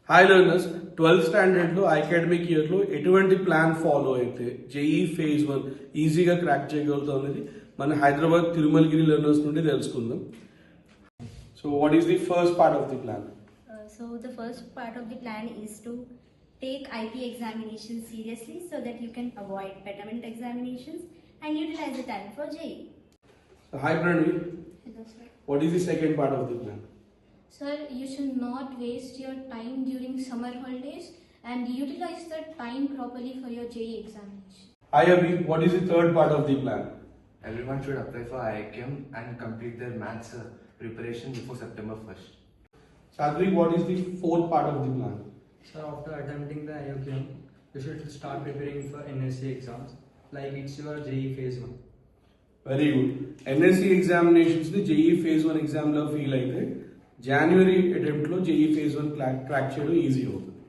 Hi learners, 12th స్టాండర్డ్లో academic ఇయర్లో ఎటువంటి plan follow అయితే జేఈ ఫేజ్ 1 ఈజీగా క్రాక్ చేయగలుగుతాం అనేది మన హైదరాబాద్ తిరుమలగిరి లెర్నర్స్ నుండి తెలుసుకుందాం. So what is the first part of the plan? So the first part of the plan is to take IP examinations seriously so that you can avoid pediment examinations and utilize the time for JEE. So hi Pranvi, Hello, sir. what is the second part of the plan? Sir, you should not waste your time during summer holidays and utilize the time properly for your JEE examination. Hi Abhi, what is the third part of the plan? Everyone should apply for IIM and complete their maths preparation before September 1st. Sadri, what is the fourth part of the plan? So after attempting the IOQM, you should start preparing for NSC exams like it's your JEE phase 1. Very good. NSC ఎగ్జామినేషన్స్ని JEE phase 1 ఎగ్జామ్లో feel అయితే జనవరి అటెంప్ట్లో JEE phase 1 crack చేయడం easy అవుతుంది.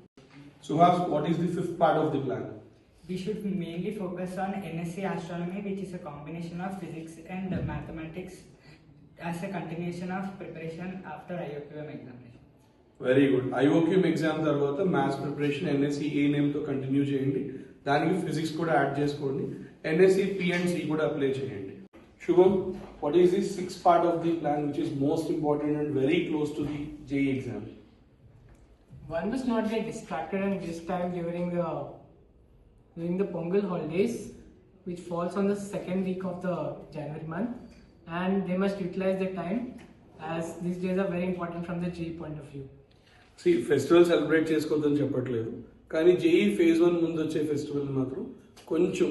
Suhas, what is the fifth part of the plan? We should mainly focus on NSC Astronomy, which is a combination of physics and mathematics as a continuation of preparation after IOQM examination. Very good. IOQM exam తర్వాత maths preparation NSC A నేమ్తో continue చేయండి, దానికి physics కూడా add చేసుకోండి, NSC పిఎండ్సి కూడా apply చేయండి. శుభం, what is the sixth part of the plan which is most important and very close to the JEE exam? One must not get distracted and this time during the Pongal holidays, which falls on the second week of the January month, and they must utilize their time as these days are very important from the JEE point of view. Festival celebrate చేసుకోవద్దని చెప్పట్లేదు, కానీ JEE phase 1 ముందు వచ్చే festival మాత్రం కొంచెం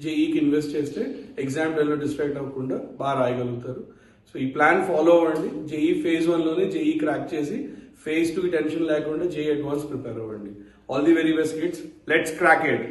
జేఈకి invest చేస్తే exam టైంలో distract అవ్వకుండా బాగా రాయగలుగుతారు. సో ఈ ప్లాన్ ఫాలో అవ్వండి. జేఈ ఫేజ్ 1లోనే జేఈ క్రాక్ చేసి ఫేజ్ 2కి టెన్షన్ లేకుండా జేఈ అడ్వాన్స్ ప్రిపేర్ అవ్వండి. All the very best kids, let's crack it.